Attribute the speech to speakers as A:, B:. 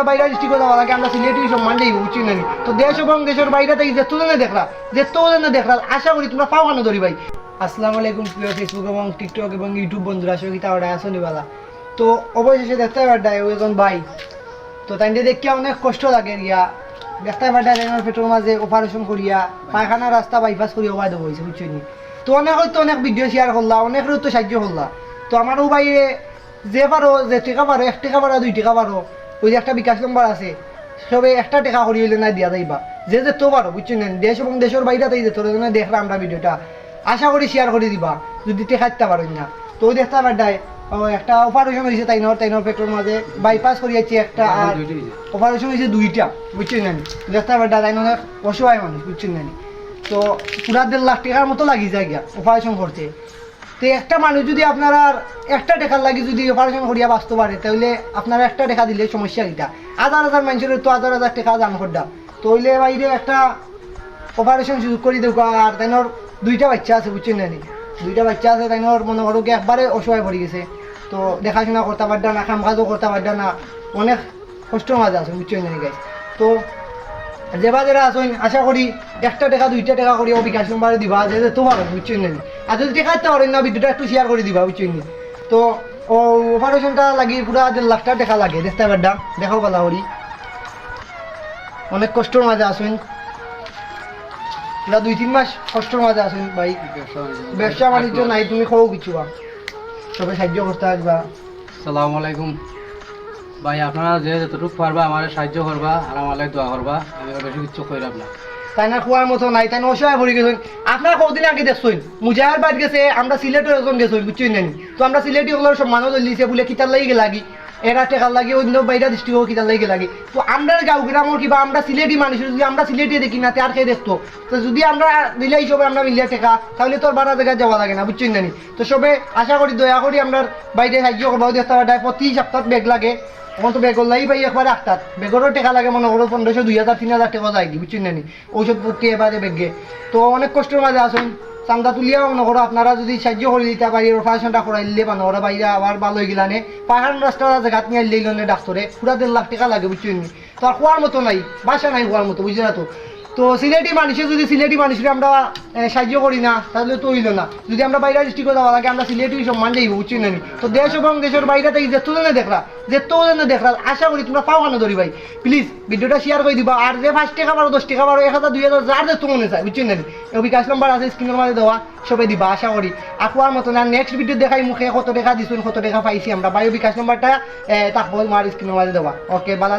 A: বাইরে ডিস্ট্রিক্ট যাওয়া লাগে আমরা সিলেটি সম্মান দেই বুঝছি না তো দেশ এবং দেশের বাইরে থেকে যেতজনে দেখলা আশা করি তোমরা পাও কেন ধরি ভাই। আসসালামু আলাইকুম প্রিয় ফেসবুক এবং টিকটক এবং ইউটিউব বন্ধুরা আসলে কি তাওয়াটা আসনিবালা তো অবশেষে দেখতে পারডায় একজন ভাই তো তাই দেখিয়া অনেক কষ্ট লাগে গিয়া দেখতে পারডায় আমার পেটের মাঝে অপারেশন করিয়া পায়খানা রাস্তা বাইপাস করিয়া ওবাই দেবো হয়েছে বুঝছি তো অনেক হয়তো অনেক ভিডিও শেয়ার করলা অনেকের তো সাহায্য করলা তো আমারও বাইরে যে পারো যে টাকা পারো 1 টাকা পারো 2 টাকা পারো ওই যে একটা বিকাশ নম্বর আছে সবে 1 টাকা করি হইলে না দিয়া যাইবা যে তো পারো বুঝছেন দেশ এবং দেশের বাইরে তাই যে তোর জন্য দেখলাম আমরা ভিডিওটা আশা করি শেয়ার করে দিবা যদি টেকাইতে পারো না তো ওই দেখতে পারডায় একটা অপারেশন হয়েছে তাইনর পেটের মাঝে বাইপাস করিয়াছি একটা আর অপারেশন হয়েছে 2টা বুঝছেন না দেখতে পারডা তাই অনেক অসহায় মানুষ বুঝছেন না তো পুরা 1.5 লাখ টাকার মতো লাগি যায় গিয়া অপারেশন করতে তো একটা মানুষ যদি আপনারা 1 টাকার লাগি যদি অপারেশন করিয়া বাঁচতে পারে তাহলে আপনারা 1 টাকা দিলে সমস্যা কিটা হাজার মানুষের তো হাজার টাকা দান করডা তো হইলে বাইরে একটা অপারেশন সুযোগ করে দেব আর তাইনর 2টা বাচ্চা আছে বুঝছেন না 2টা বাচ্চা আছে তাইনর মনে করো কি একবারে অসহায় পড়ে গেছে তো দেখাশোনা করতে পারডা না কাম কাজও করতে পারডা না অনেক কষ্টের মাঝে আছে বুঝছেন না গাইস তো যেবা যারা আসুন আশা করি 1 টাকা 2 টাকা করে বিকাশ নম্বরে দিবা যে তোমার বুঝছেন না আর যদি টাকা দিতে পারেন না ভিডিওটা একটু শেয়ার করে দিবা বুঝছেন তো অপারেশনটা লাগি পুরা 1.5 লাখ টাকা লাগে দেখতে পারডা দেখাও পালা করি অনেক কষ্টের মাঝে আসুন পুরা 2-3 মাস কষ্টের মাঝে আসুন ভাই ব্যবসা বাণিজ্য নাই তুমি খাও কিছু সবাই সাহায্য করতে আসবা।
B: আসসালামু আলাইকুম ভাই আপনারা যে যতটুকু পারবা আমার সাহায্য করবা আর আমার দোয়া করবা আমি বেশি কিছু কইরাম না
A: তাই না খোয়ার মতো নাই তাই না অসহায় পড়ে গেছেন আপনারা কতদিন আগে দেখছেন মুজাহের বাদ গেছে আমরা সিলেটের একজন গেছেন বুঝছেন না তো আমরা সিলেটি ওগুলোর সব মানুষ দিয়েছে বলে কিতার লাগি লাগি এরা টেকার লাগে অন্য বাইরা দৃষ্টিও কিতার লাগে লাগে তো আমরা গাঁও গ্রামের কিবা আমরা সিলেটি মানুষের যদি আমরা সিলেটি দেখি না তার খেয়ে দেখতো তো যদি আমরা দিলে হিসেবে আমরা মিলিয়ে টেকা তাহলে তোর বারা জায়গায় যাওয়া লাগে না বুঝছেন না তো সবে আশা করি দয়া করি আমরা বাইরে সাহায্য করবো দেখতে পাঠায় প্রতি সপ্তাহ ব্যাগ লাগে এখন তো বেগর লাগি ভাই একবার 8টাত বেগরও টাকা লাগে মনে করো 1500 2000 3000 টাকা যায় বুঝছেন না ঔষধ পড়তে এবারে বেগে তো অনেক কষ্টের মাঝে আসুন চান্দা তুলিয়াও মনে করো আপনারা যদি সাহায্য করে দিতে পারি অপারেশনটা করাই দিলে মানে ওরা বাইরে আবার ভালো হয়ে গেলানে পাহাড় রাস্তা জায়গাত নিয়ে দিলে ডাক্তারে পুরা 1.5 লাখ টাকা লাগে বুঝছেন তো আর খোয়ার মতো নাই বাসা নাই খোয়ার মতো বুঝলে না তো সিলেটি মানুষের যদি সিলেটি মানুষের আমরা সাহায্য করি না তাহলে তো হইল না যদি আমরা বাইরে ডিস্ট্রিক্টে যাওয়া লাগে আমরা সিলেটি সম্মান দেই বুঝছেন না তো দেশ এবং দেশের বাইরে থেকে যেতজনে দেখলা আশা করি তোমরা পাও কেন ধরি ভাই প্লিজ ভিডিওটা শেয়ার করে দিবা আর যে 5 টাকা পারো 10 টাকা পারো 1000 2000 যার যে মনে চায় বুঝছেন না এই বিকাশ নাম্বার আছে স্ক্রিনের মাঝে দেওয়া সবাই দিবা আশা করি আকুয়ার মতো না নেক্সট ভিডিও দেখাই মুখে কত টাকা দিছুন কত টাকা পাইছি আমরা বায়ো বিকাশ নাম্বারটা তারপর মার স্ক্রিনের মাঝে দেওয়া ওকে বালা